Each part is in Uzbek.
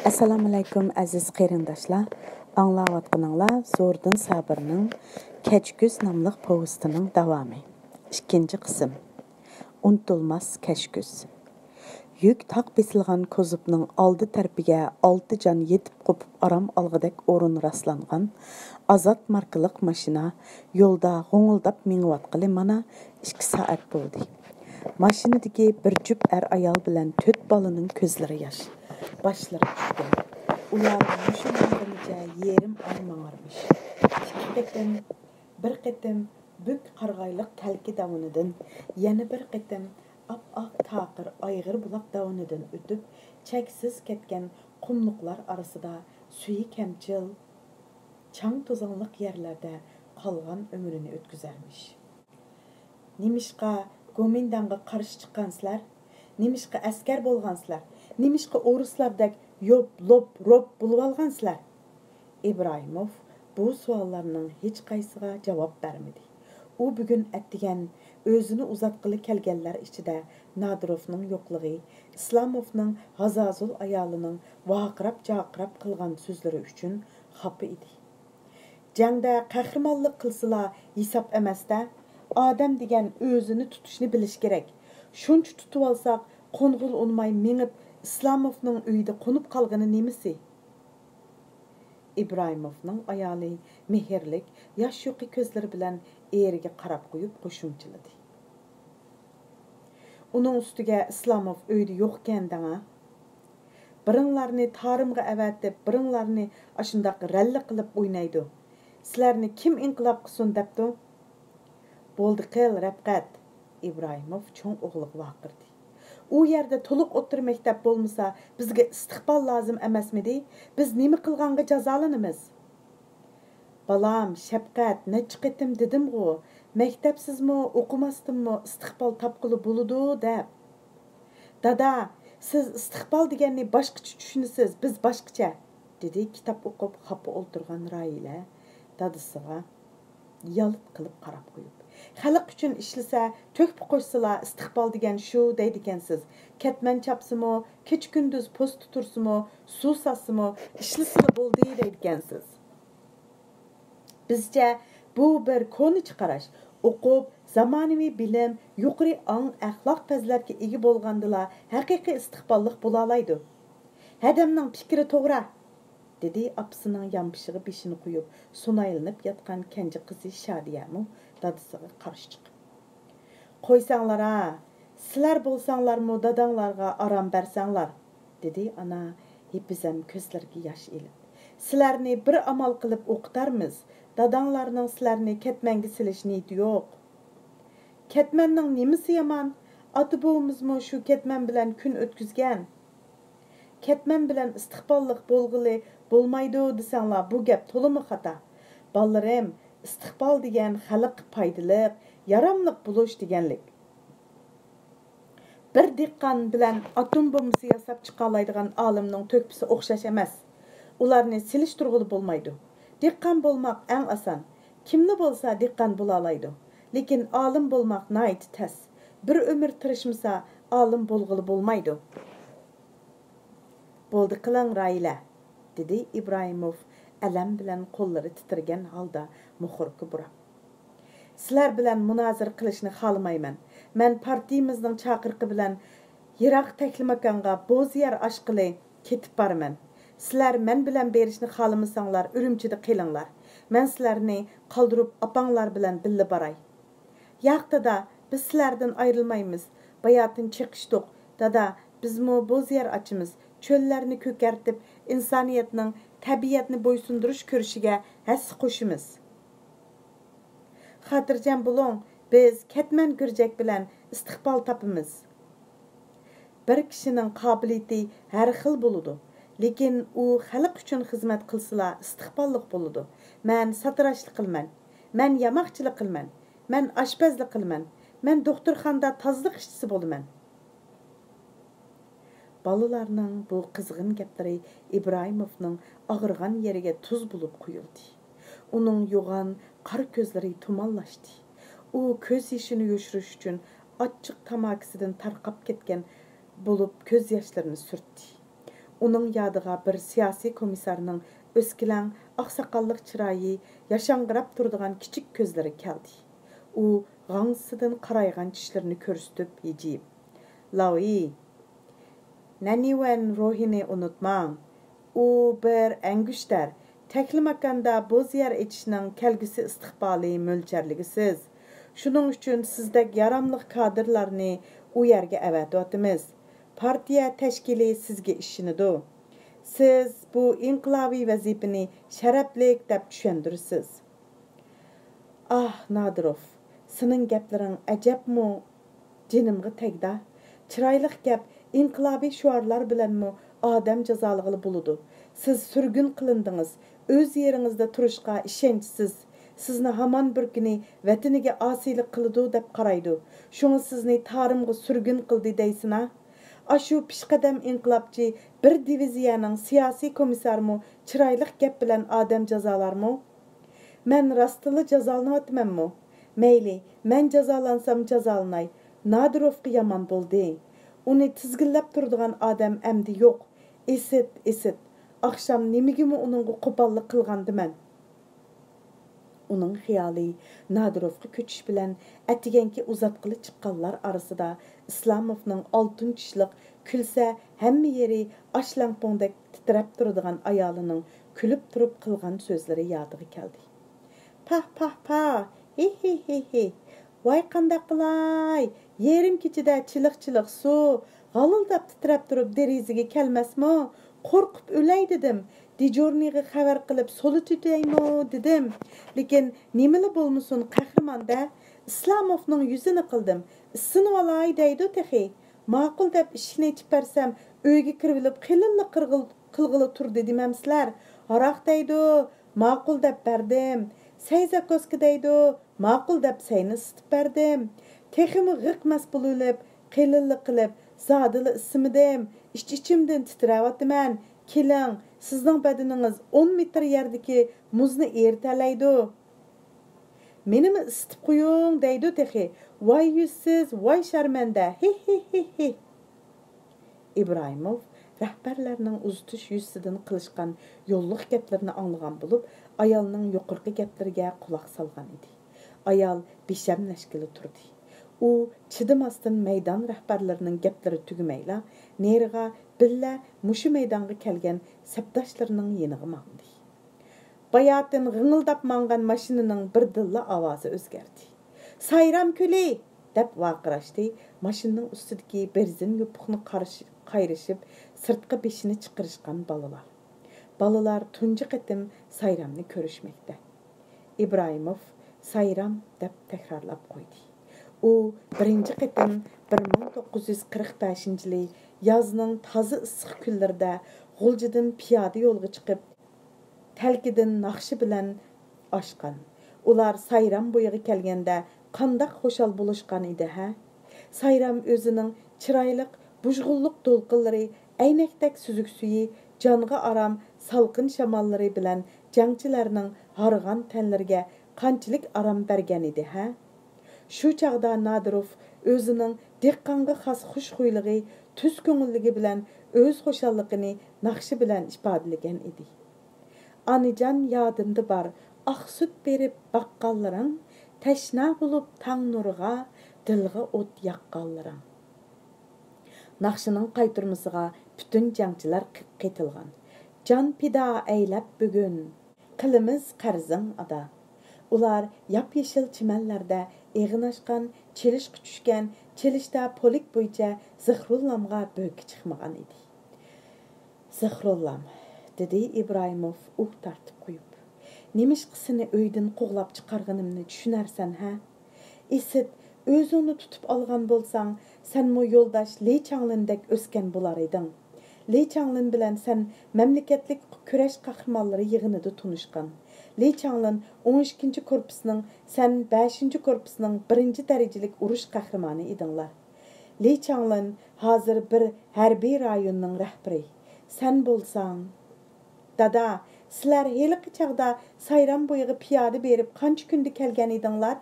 Assalamu alaykum aziz qarindoshlar. Anglayotganinglar Zo'rdin Sabirning Kechkuz nomli povestining davomi. 2-qism. Unutilmas kechkuz. Yük taq besilgan kozubning oldi tarafiga 6 jon yetib qopib aram olg'idek o'rin rastlangan Azat markaliq mashina yo'lda g'o'ng'ildab mengayotgani mana 2 soat bo'ldi. Mashinadagi bir jup ayol bilan 4 bolaning ko'zlari yosh. Başları düştü. Ular müşünlerce yerim almalarmış. Bir qitim bük qarg'ayliq talki davunidan, yana bir qitim ap-aq taqir ayg'ir buloq davunidan o'tib, cheksiz ketgan qumliqlar orasida suyi kamchil, chang to'zonliq yerlarda qolgan umrini o'tkazarmish. Nimishqa Gomindanga qarshi chiqqansizlar? Nimishqa askar bo'lgansizlar? Nimishqa o'rislardek yop, lop, rop bo'lib olgansizlar? İbrahimov bu savollarning hech qaysiga javob bermadi. U bugun atdigan o'zini uzatqili kelganlar ichida Nadirovning yo'qligi, Islamovning G'azazul ayolining vaqirab-jaqirab qilgan so'zlari uchun xafa edi. Jangda qahramonlik qilsalar hisob emasda, odam degan o'zini tutishni bilish kerak. Shuncha tutib olsak, qo'ng'il unmay mengib Islamovning uyida qo'nib qolgani nimasi? İbrahimovning ayoli mehrlik, yosh yo'qi ko'zlari bilan eriga qarab qo'yib qo'shimchiladi. Uning ustiga Islomov uyda yo'q ekan-da. Biringlarni tarimga avatib, biringlarni ashundaq ralli qilib o'ynaydi. Sizlarni kim inqilob qilsin debdi? Bo'ldi qil, Rabqat. İbrahimov cho'ng o'g'liga vaqirdi. U yerda to'liq o'tir maktab bo'lmasa, bizga istiqbol lozim emasmidi? Biz nima qilganga jazolanamiz? Balam, Shafqat, necha qitim dedim-ku, maktabsizmi, o'qimasdimmi istiqbol topqili bo'ladi deb. Dada, siz istiqbol deganni boshqacha tushunasiz, biz boshqacha, dedi kitob o'qib xafa o'ltirgan Raila dadasiga yalit qilib qarab qo'yib. Xalq uchun ishlasa, to'kib qo'shsalar istiqbol degan shu deydi ekansiz. Ketman chapsimi, kech kunduz post tutursimi, suv sassimi, ishlasimi bo'ldi deydi ekansiz. Bizcha bu bir ko'nichi qarash. O'qib, zamonaviy bilim, yuqori ong axloq fazlarga ega bo'lgandilar haqiqiy istiqbollik bo'la oladi. Hadamning fikri to'g'ri, dedi apisining yambishig'i beshini qo'yib, sunaylanib yotgan kenja qizi Shadiyamu dadasiga qarshi chiqib. Qo'ysanglar-a, sizlar bo'lsanglarmi dadanglarga aram bersanglar, dedi ana hepizam ko'zlariga yosh elib. Sizlarni bir amal qilib o'qitarmiz. Dadanglarning sizlarni ketmanga silish niyati yo'q. Ketmanning nimasi yomon? Ota-bovimizmi shu ketman bilan kun o'tkazgan? Ketman bilan istiqbollik bo'lg'ili bo'lmaydi desanglar, bu gap to'limi xato. Bolarim, istiqbol degan xalq foydaliq, yaramliq bo'lish deganlik. Bir diqqan bilan atom bombasi yasab chiqa oladigan olimning to'kpisi o'xshash emas. Ularni silishtirg'ili bo'lmaydi. Diqqan bo'lmoq eng oson. Kimni bo'lsa diqqan bo'la oladi. Lekin olim bo'lmoq nihoyat tez. Bir umr tirishmasa olim bo'lg'ili bo'lmaydi. Bo'ldi qiling Raila, dedi İbrahimov alam bilan qo'llari titirgan holda muxirga burab. Sizlar bilan munozir qilishni xohlamayman. Men partiyamizning chaqiriqi bilan Yiroq taklimakonga bo'ziyar oshqili ketib boraman. Sizlar men bilan berishni xohlamasanglar, Urumchida qilinglar. Men sizlarni qoldirib opanglar bilan birga boray. Yo'q dada, biz sizlardan ayrilmaymiz. Bayotin chiqishdiq. Dada, bizmi bo'ziyar ochimiz. Cho'llarni ko'kartib, insoniyatning tabiatni bo'ysundirish ko'rishiga hassa qo'shimiz. Xotirjam bo'ling, biz ketman gurjak bilan istiqbol topamiz. Bir kishining qobiliyati har xil bo'ladi, lekin u xalq uchun xizmat qilsalar istiqbollik bo'ladi. Men satrashlik qilman, men yamoqchilik qilman, men oshpazlik qilman, men doktorxonada tozlik ishchisi bo'laman. Balalarning bu qizg'in gaplari İbrahimovning og'irgan yeriga tuz bo'lib quyildi. Uning yo'g'on qora ko'zlari tumonlashdi. U ko'z yoshini yoshirish uchun ochiq tamakisidan tarqab ketgan bo'lib ko'z yoshlarini surtdi. uning yodiga bir siyosiy komissarning o'skilang oqsoqolliq chiroyi, yashang'irab turadigan kichik ko'zlari keldi. U g'angsidan qaraygan tishlarini ko'rsatib yejib, "Lavi, Nanivan ruhini unutmang. U bir angushtar. Taklimakanda bo'z yer etishning kelgusi istiqboli mo'lcharligisiz. Shuning uchun sizdek yaramliq kadrlarni u yerga avatiyotimiz. Partiya tashkili sizga ishinidu. Siz bu inqilobiy vazifani sharaflik deb tushundirsiz." "Ah, Nadirov, sening gaplaring ajabmi? Jinimga tegda. Chiroyli gap inqilobiy shuarlar bilanmi odam jazolag'ili bo'ladi. Siz surgun qilindingiz, o'z yerinizda turishga ishonchsiz. Sizni hamon bir kuni vataniga osiylik qiladi deb qaraydi. Shunga sizni tarimga surgun qildi deysina? Ashu pishqadam inqilobchi bir diviziyaning siyosiy komissarimi chiroyli gap bilan odam jazolarmi? Men rostili jazolanayotmanmi? Mayli, men jazolansam jazolanay. Nadirovga yomon bo'ldi. Uni tizginlab turadigan odam amdi yo'q. Esit. Akşam nimigimi onunğa qo'pollik qilgandiman." Uning xiyoli Nadirovga ko'chish bilan atiganki uzatqili chiqqanlar orasida Islamovning oltin tishliq kulsa hamma yeri ashlanpongdek titrab turadigan ayolining kulib turib qilgan so'zlari yodiga keldi. Pah. Hi. Voy qanday qilay? Yerim kechida chiliq suv g'alildab titrab turib derizaga kelmasmi? Qo'rqib o'lay dedim. Dijorniga xabar qilib so'li tutaymi dedim. Lekin nimali bo'lmasin qahramanda Islamovning yuzini qildim. Issinib olay deydi texi. Ma'qul deb ishni ichib bersam, uyga kirib olib qililli qilg'ili tur dedimamsizlar. Aroq deydi, ma'qul deb berdim. Sayzakoski deydi, ma'qul deb sayni isitib berdim. Teximi g'iqmas bo'lib, qililli qilib zadili isimidim. İç-içimden titrayotman. Keling, sizning badaningiz 10 metr yerdagi muzni ertalaydi. Menimi isitib qo'ying deydi texi. Voy yuzsiz, voy sharmanda. Hi. İbrahimov rahbarlarning uzitish yuzidan qilishgan yo'lliq gaplarini anglagan bo'lib, ayolning yuqorqi gaplariga quloq solgan edi. Ayol beshamlashgili turdi. U chidamasdan maydon rahbarlarining gaplari tugamayla neriga billa mushu maydonga kelgan sabdoshlarining yeniga mangdi. Bayatin g'ingildab mangan mashinaning birdilla ovozi o'zgardi. "Sayram kuli!" deb vaqirashdi. Mashinaning ustidagi berzin yopiqni qayrishib, sirtqa beshini chiqarishgan bolalar. Bolalar tunji qatim sayramni ko'rishmoqda. İbrahimov sayram deb takrorlab qo'ydi. U birinchi qatim 1945-yili yozning toza issiq kunlarida G'uljidan piyoda yo'lga chiqib, talkidan naqshi bilan oshgan. Ular sayram bo'yiga kelganda qanday xo'shal bo'lishgan edi, ha? Sayram o'zining chiroyli bujg'ulliq to'lqinlari, aynakdek suzuk suyi, jonga aram salqin shamollari bilan jangchilarning harg'an tanlariga qanchalik aram bergan edi, ha? Shu chaqda Nadirov o'zining dehqonga xos xushxuyligi, tuz ko'ngilligi bilan o'z xushalligini naqshi bilan ifodalagan edi. "Anijon yodimda bor, oq sut berib baqqanlaring, tashna bo'lib tang nuriga, dilga o't yoqqanlaring." Naqshining qaytirmasiga butun jangchilar qitilgan. "Jon pido aylab bugun, qilimiz qarzing ada." Ular yap-yeshil chimanlarda eg'inashgan, chelishga tushgan, chelishda polik bo'yicha Zihrullamga bo'ki chiqmagan edi. "Zihrullam", dedi İbrahimov tartib qo'yib. "Nemishqisini uydan qo'g'lab chiqarganimni tushunarsan, ha? Esit, o'zingni tutib olgan bo'lsang, senmi yo'ldosh Li Changlindek o'sgan bo'lar eding. Li Changlin bilan sen mamlakatlik kurash qahramonlari yig'inida tunishgan. Li Changlin 12-chi korpusning, sen 5-chi korpusning 1-chi darajalik urush qahramoni edinglar. Li Changlin hozir bir harbiy rayonning rahbari. Sen bo'lsang, dada, sizlar heliqi chaqda sayram bo'yiga piyoda berib qancha kunda kelgan edinglar?"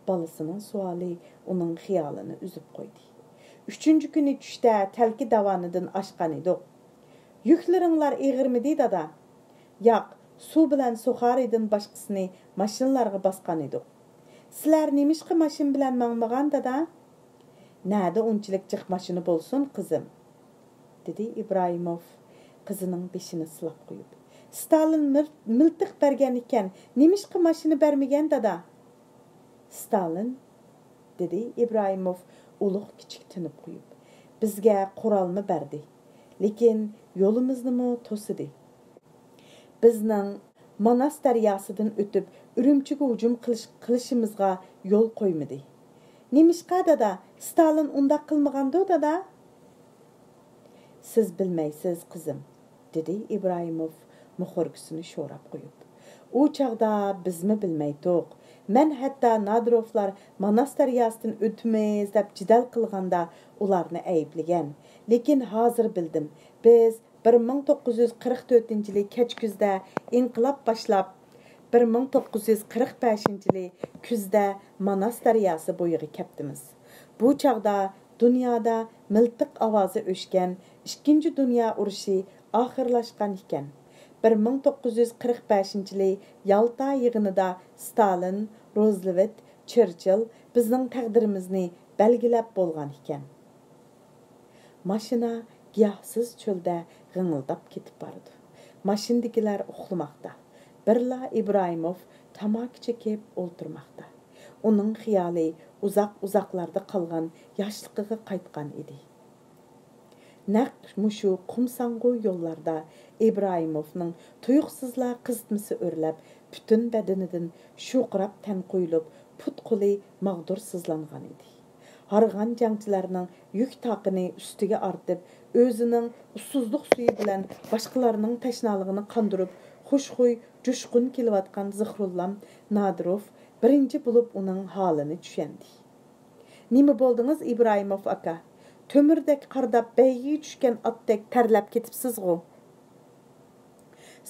Balasining savoli uning xiyolini uzib qo'ydi. 3-chi kuni tushda talki davonidan oshgan edik. Yüklaringlar egirmidi dada? Yo'q, suv bilan Suxaridan boshqasini mashinalarga bosgan edik. Sizlar nemishqa mashin bilan mangmagan dada? Nada unchalik jiq mashina bo'lsin, qizim, dedi Ibrohimov qizining beshini silab qo'yib. Stalin miltiq bergan ekan, nemishqa mashina bermagan dada? Stalin, dedi Ibrohimov ulug' kichik tinib qo'yib. Bizga qurolni berdi, lekin yo'limizni to'sidi. Bizning Manas daryosidan o'tib Urumchiga hujum qilishimizga yo'l qo'ymadi. Nemishqa dada? Stalin undaq qilmagandi dada? Siz bilmaysiz, qizim, dedi Ibrohimov muxorgisini sho'rab qo'yib. U chaqda bizmi bilmaydiq. Men hatto Nadirovlar Manas daryosidan o'tmaymiz deb jidal qilganda ularni ayblagan. Lekin hozir bildim. Biz 1944-yil kech kuzda inqilob boshlab 1945-yil kuzda Manas daryosi bo'yiga ketdimiz. Bu chaqda dunyoda miltiq ovozi o'chgan, ikkinchi dunyo urushi oxirlashgan ekan. 1945-yil Yalta yig'inida Stalin, Roosevelt, Churchill bizning taqdirimizni belgilab bo'lgan ekan. Mashina giyohsiz cho'lda g'ing'ildab ketib bordi. Mashindagilar uxlamoqda. Birla Ibrohimov tamaki chekib o'ltirmoqda. Uning xiyoli uzoq-uzoqlarda qolgan yoshligiga qaytgan edi. Naq mushu qumsangu yo'llarda Ibrohimovning tuyuqsizla qizitmasi o'rlab, butun badanidan shuqrab tan qo'yilib, put-qo'li mag'dursizlangan edi. Harg'an jangchilarning yuk taqini ustiga ortib, o'zining ussuzlik suyi bilan boshqalarning tashnaligini qondirib, xushxuy, jushqun kelayotgan Zihrullam Nadirov birinchi bo'lib uning holini tushundi. Nima bo'ldingiz, Ibrohimov aka? Tömürdek qardab beygi tushgan otdek terlab ketibsiz-g'u.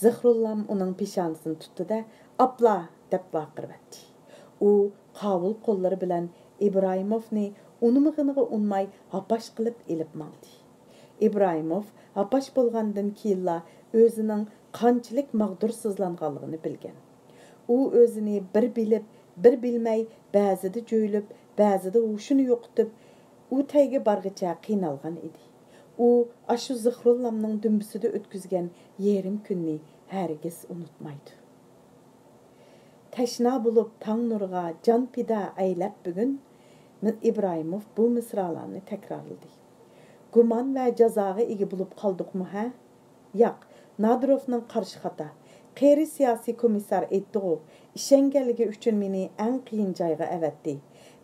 Zihrullam uning peshonasini tutdi-da, "Apla!" deb vaqirbatdi. U qovul qo'llari bilan Ibrohimovni unimig'iniga unmay hapash qilib elib mangdi. Ibrohimov hapash bo'lgandan keyinla o'zining qanchalik mag'dursizlanganligini bilgan. U o'zini bir bilib, bir bilmay, ba'zida jo'yilib, ba'zida hushini yo'qotib, u tayga barg'icha qiynalgan edi. U ashu Zihrullamning dumbisida o'tkazgan yerim kunni hargiz unutmaydi. Tashna bo'lib tong nuriga jon pida aylab bugun Ibrohimov bu misralarni takrorladi. Gumon va jazoga ega bo'lib qoldikmi ha? Yo'q, Nadirovning qarshi xata. Qeri siyosiy komissar aytdi-ku, ishonganligi uchun meni eng qiyin joyga avatdi.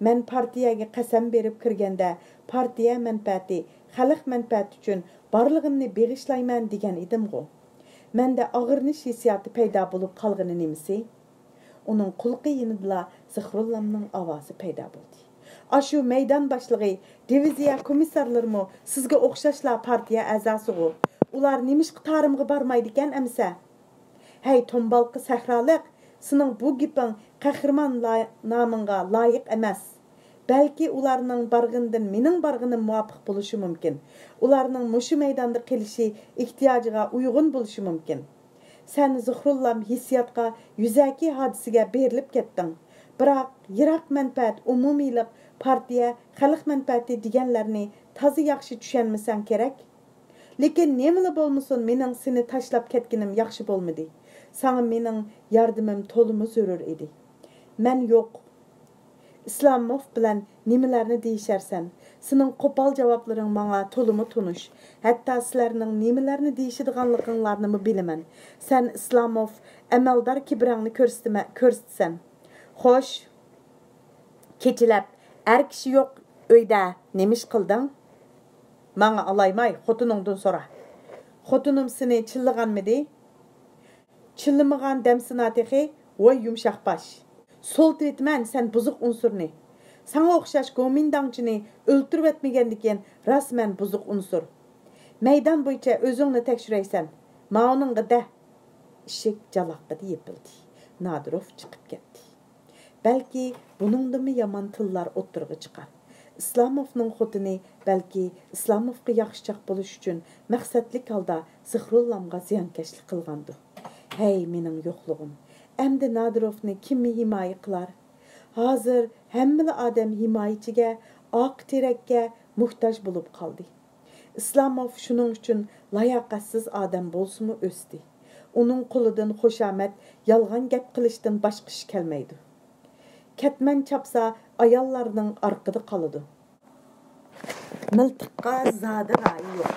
Men partiyaga qasam berib kirganda partiya manfaati, xalq manfaati uchun borlig'imni beg'ishlayman degan edim-ku. Menda og'irnish hissiyoti paydo bo'lib qolgani nimasi? Uning qulqi yinidla Zihrullamning ovozi paydo bo'ldi. Ashu maydon boshlig'i, diviziya komissarlarimi sizga o'xshashlar partiya a'zosi-ku. Ular nimishqa tarimga bormaydi ekan amsa? Hey tombalqi sahroliq, sening bu gaping qahramon nomingga loyiq emas. Balki ularning barg'indan mening barg'inim muvofiq bo'lishi mumkin. Ularning mushu maydonda qilishi ehtiyojiga uyg'un bo'lishi mumkin. Sen Zihrullam hissiyotga, yuzaki hodisiga berilib ketding. Biroq yiroq manfaat, umumiylik, partiya, xalq manfaati deganlarni toza yaxshi tushunmasang kerak. Lekin nima bo'lmasin, mening seni tashlab ketganim yaxshi bo'lmadi. Sana mening yordamim to'limi zarur edi. Men yo'q. Islomov bilan nimalarni deyisharsan? Sening qo'pol javoblaring menga to'limi tunish. Hatto sizlarning nimalarni deyishadiganliginglarni bilaman. Sen Islomov amaldor kibrangni ko'rsatsan. Xo'sh, kechilab er kishi yo'q uyda nemish qilding? Menga alaymay xotiningdan so'ra. Xotinim seni chillaganmidi? Chillamagan damsinatihi, voy yumshoq bosh. So'lt etman sen buzuq unsurni. Sana o'xshash gomindangchini o'ltirib etmagandikan rasman buzuq unsur. Maydon bo'yicha o'zingni tekshiraysan. Ma'ningga da ishik jaloqqa yepildi. Nadirov chiqib ketdi. Balki buningdimi yomon tillar o'tirg'i chiqar. İslamovning xotini balki İslamovga yaxshichoq bo'lish uchun maqsadlik holda Zihrullamga ziyonkashlik qilgandi. Hey mening yo'qligim. Endi Nadirovni kim himoya qilar? Hozir hamma odam himoyachiga, oq terakka muhtoj bo'lib qoldi. İslamov shuning uchun layoqatsiz odam bo'lsa-mu o'sdi. Uning qo'lidan xushomat, yolg'on gap qilishdan boshqa ish kelmaydi. Ketman chapsa ayollarning orqada qoladi. Miltiqqa zodi rayi yo'q.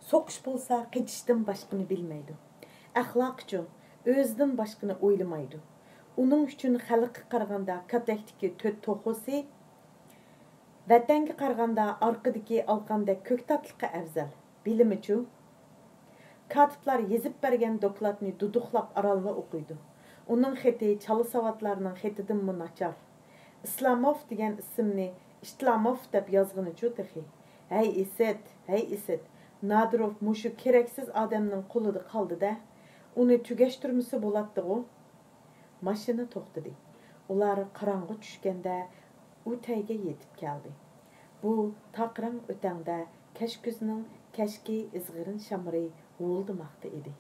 So'qish bo'lsa qechishdan boshqani bilmaydi. Axloq uchun o'zidan boshqani o'ylamaydi. Uning uchun xalqqa qaraganda katakdagi to'rt to'xusi vatanga qaraganda orqadagi alqandek ko'ktatliqqa afzal. Bilimichu katiblar yezib bergan dokladni duduqlab aralva o'qiydi. Uning xeti chala savatlarning xetidan munachar. İslamov degan ismni İslamov deb yozg'inichu texi. Hey Isat, Nadirov mushu keraksiz odamning qo'lida qoldi-da. Uni tugashtirmasa bo'ladi-ku. Mashina to'xtadi. Ular qorong'i tushganda u tayga yetib keldi. Bu taqrang o'tangda kashkuzning kashki izg'irin shamri g'uldimoqda edi.